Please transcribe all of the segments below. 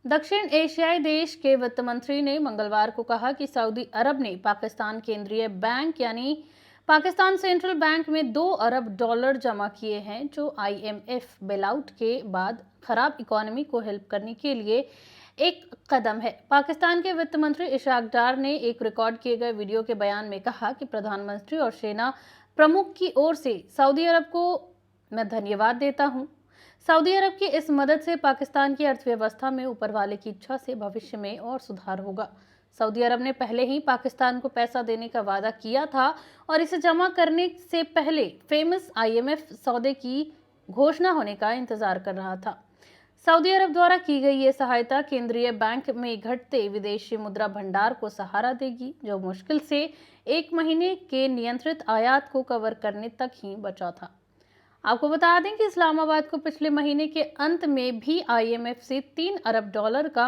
दक्षिण एशियाई देश के वित्त मंत्री ने मंगलवार को कहा कि सऊदी अरब ने पाकिस्तान केंद्रीय बैंक यानी पाकिस्तान सेंट्रल बैंक में $2 अरब जमा किए हैं, जो आईएमएफ बेलआउट के बाद खराब इकोनॉमी को हेल्प करने के लिए एक कदम है। पाकिस्तान के वित्त मंत्री इशाक डार ने एक रिकॉर्ड किए गए वीडियो के बयान में कहा कि प्रधानमंत्री और सेना प्रमुख की ओर से सऊदी अरब को मैं धन्यवाद देता हूं। सऊदी अरब की इस मदद से पाकिस्तान की अर्थव्यवस्था में ऊपर वाले की इच्छा से भविष्य में और सुधार होगा। सऊदी अरब ने पहले ही पाकिस्तान को पैसा देने का वादा किया था और इसे जमा करने से पहले फेमस आईएमएफ सौदे की घोषणा होने का इंतजार कर रहा था। सऊदी अरब द्वारा की गई ये सहायता केंद्रीय बैंक में घटते विदेशी मुद्रा भंडार को सहारा देगी, जो मुश्किल से 1 महीने के नियंत्रित आयात को कवर करने तक ही बचा था। आपको बता दें कि इस्लामाबाद को पिछले महीने के अंत में भी आईएमएफ से $3 अरब का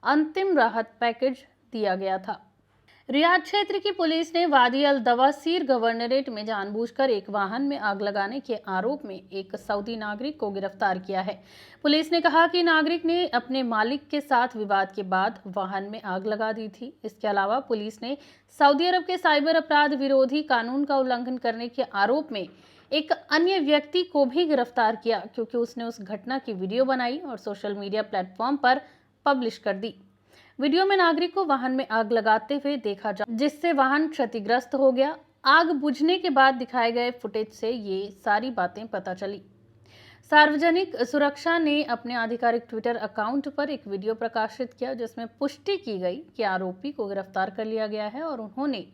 अंतिम राहत पैकेज दिया गया था। रियाद क्षेत्र की पुलिस ने वादी अल दवासीर गवर्नरेट में जानबूझकर एक वाहन में आग लगाने के आरोप में एक सऊदी नागरिक को गिरफ्तार किया है। पुलिस ने कहा कि नागरिक ने अपने मालिक के साथ विवाद के बाद वाहन में आग लगा दी थी। इसके अलावा पुलिस ने सऊदी अरब के साइबर अपराध विरोधी कानून का उल्लंघन करने के आरोप में एक अन्य व्यक्ति को भी गिरफ्तार किया, क्योंकि उसने उस घटना की वीडियो बनाई और सोशल मीडिया प्लेटफॉर्म पर पब्लिश कर दी। वीडियो में नागरिक को वाहन में आग लगाते हुए देखा जा, जिससे वाहन क्षतिग्रस्त हो गया। आग बुझने के बाद दिखाए गए फुटेज से ये सारी बातें पता चली। सार्वजनिक सुरक्षा ने अपने आधिकारिक ट्विटर अकाउंट पर एक वीडियो प्रकाशित किया, जिसमें पुष्टि की गई कि आरोपी को गिरफ्तार कर लिया गया है और उन्होंने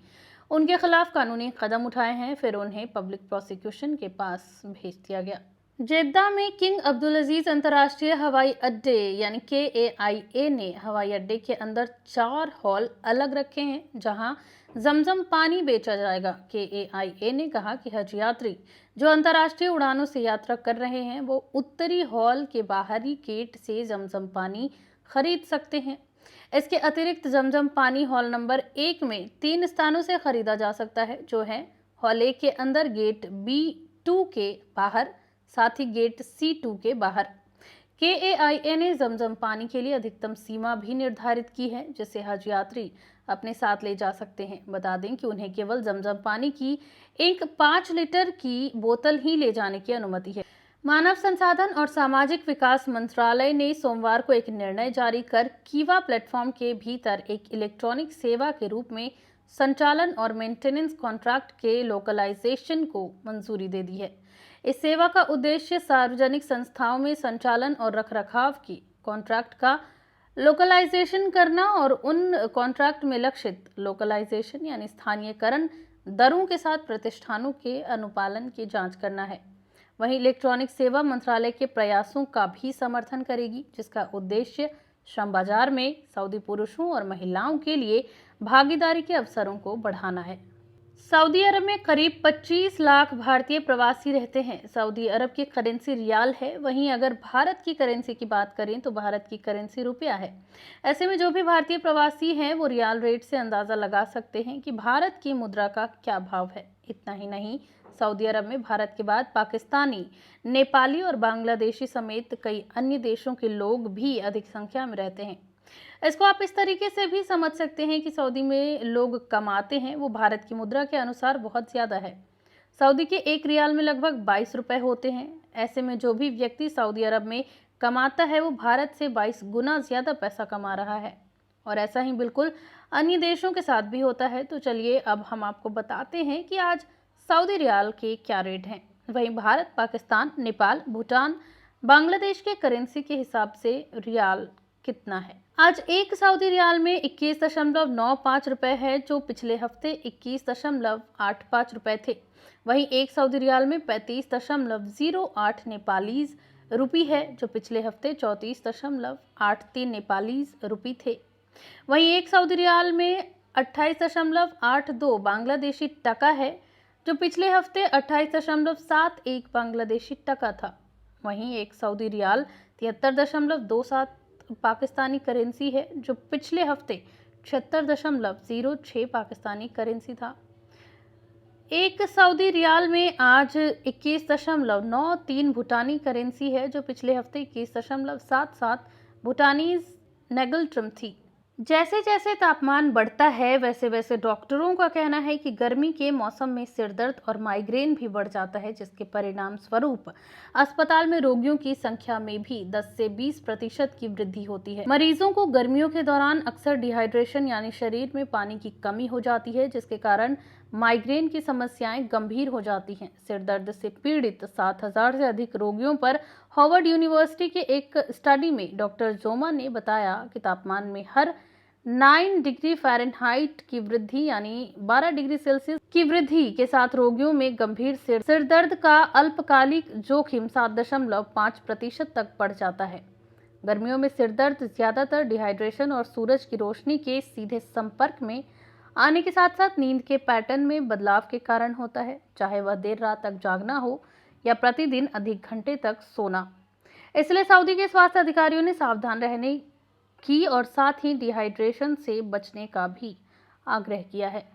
उनके खिलाफ कानूनी कदम उठाए हैं। फिर उन्हें पब्लिक प्रोसिक्यूशन के पास भेज दिया गया। जेद्दा में किंग अब्दुल अजीज अंतर्राष्ट्रीय हवाई अड्डे यानी KAIA ने हवाई अड्डे के अंदर 4 हॉल अलग रखे हैं, जहां जमजम पानी बेचा जाएगा। KAIA ने कहा कि हज यात्री जो अंतर्राष्ट्रीय उड़ानों से यात्रा कर रहे हैं, वो उत्तरी हॉल के बाहरी गेट से जमजम पानी खरीद सकते हैं। इसके अतिरिक्त जमजम पानी हॉल नंबर 1 में 3 स्थानों से खरीदा जा सकता है, जो है हॉल 1 के अंदर, गेट B2 के बाहर, साथ ही गेट C2 के बाहर। KAIA ने जमजम पानी के लिए अधिकतम सीमा भी निर्धारित की है, जिसे हज यात्री अपने साथ ले जा सकते हैं। बता दें कि उन्हें केवल जमजम पानी की एक 5 लीटर की बोतल ही ले जाने की अनुमति है। मानव संसाधन और सामाजिक विकास मंत्रालय ने सोमवार को एक निर्णय जारी कर कीवा प्लेटफॉर्म के भीतर एक इलेक्ट्रॉनिक सेवा के रूप में संचालन और मेंटेनेंस कॉन्ट्रैक्ट के लोकलाइजेशन को मंजूरी दे दी है। इस सेवा का उद्देश्य सार्वजनिक संस्थाओं में संचालन और रखरखाव की कॉन्ट्रैक्ट का लोकलाइजेशन करना और उन कॉन्ट्रैक्ट में लक्षित लोकलाइजेशन यानी स्थानीयकरण दरों के साथ प्रतिष्ठानों के अनुपालन की जांच करना है। वहीं इलेक्ट्रॉनिक सेवा मंत्रालय के प्रयासों का भी समर्थन करेगी, जिसका उद्देश्य श्रम बाजार में सऊदी पुरुषों और महिलाओं के लिए भागीदारी के अवसरों को बढ़ाना है। सऊदी अरब में करीब 25 लाख भारतीय प्रवासी रहते हैं। सऊदी अरब की करेंसी रियाल है। वहीं अगर भारत की करेंसी की बात करें तो भारत की करेंसी रुपया है। ऐसे में जो भी भारतीय प्रवासी हैं वो रियाल रेट से अंदाजा लगा सकते हैं कि भारत की मुद्रा का क्या भाव है। इतना ही नहीं, सऊदी अरब में भारत के बाद पाकिस्तानी, नेपाली और बांग्लादेशी समेत कई अन्य देशों के लोग भी अधिक संख्या में रहते हैं। इसको आप इस तरीके से भी समझ सकते हैं कि सऊदी में लोग कमाते हैं वो भारत की मुद्रा के अनुसार बहुत ज़्यादा है। सऊदी के 1 रियाल में लगभग 22 रुपए होते हैं। ऐसे में जो भी व्यक्ति सऊदी अरब में कमाता है वो भारत से 22 गुना ज़्यादा पैसा कमा रहा है। और ऐसा ही बिल्कुल अन्य देशों के साथ भी होता है। तो चलिए अब हम आपको बताते हैं कि आज सऊदी रियाल के क्या रेट हैं। वहीं भारत, पाकिस्तान, नेपाल, भूटान, बांग्लादेश के करेंसी के हिसाब से रियाल कितना है। आज एक सऊदी रियाल में 21.95 रुपए है, जो पिछले हफ्ते 21.85 रुपए थे। वहीं एक सऊदी रियाल में 35.08 नेपालीज रुपी है, जो पिछले हफ्ते 34.83 नेपालीज रुपी थे। वहीं एक सऊदी रियाल में 28.82 बांग्लादेशी टका है, जो पिछले हफ्ते 28.71 बांग्लादेशी टका था। वहीं एक सऊदी रियाल 73.27 पाकिस्तानी करेंसी है, जो पिछले हफ्ते 76.06 पाकिस्तानी करेंसी था। एक सऊदी रियाल में आज 21.93 भूटानी करेंसी है, जो पिछले हफ्ते 21.77 भूटानीज नेगल ट्रिम थी। जैसे जैसे तापमान बढ़ता है वैसे वैसे डॉक्टरों का कहना है कि गर्मी के मौसम में सिरदर्द और माइग्रेन भी बढ़ जाता है, जिसके परिणाम स्वरूप अस्पताल में रोगियों की संख्या में भी 10 से 20% की वृद्धि होती है। मरीजों को गर्मियों के दौरान अक्सर डिहाइड्रेशन यानी शरीर में पानी की कमी हो जाती है, जिसके कारण माइग्रेन की समस्याएं गंभीर हो जाती हैं। सिरदर्द से पीड़ित 7,000 से अधिक रोगियों पर हार्वर्ड यूनिवर्सिटी के एक स्टडी में डॉक्टर जोमा ने बताया कि तापमान में हर 9 डिग्री फ़ारेनहाइट की वृद्धि यानी 12 डिग्री सेल्सियस की वृद्धि के साथ रोगियों में गंभीर सिरदर्द का अल्पकालिक जोखिम 7.5% तक बढ़ जाता है। गर्मियों में सिरदर्द ज्यादातर डिहाइड्रेशन और सूरज की रोशनी के सीधे संपर्क में आने के साथ साथ नींद के पैटर्न में बदलाव के कारण होता है, चाहे वह देर रात तक जागना हो या प्रतिदिन अधिक घंटे तक सोना। इसलिए सऊदी के स्वास्थ्य अधिकारियों ने सावधान रहने की और साथ ही डिहाइड्रेशन से बचने का भी आग्रह किया है।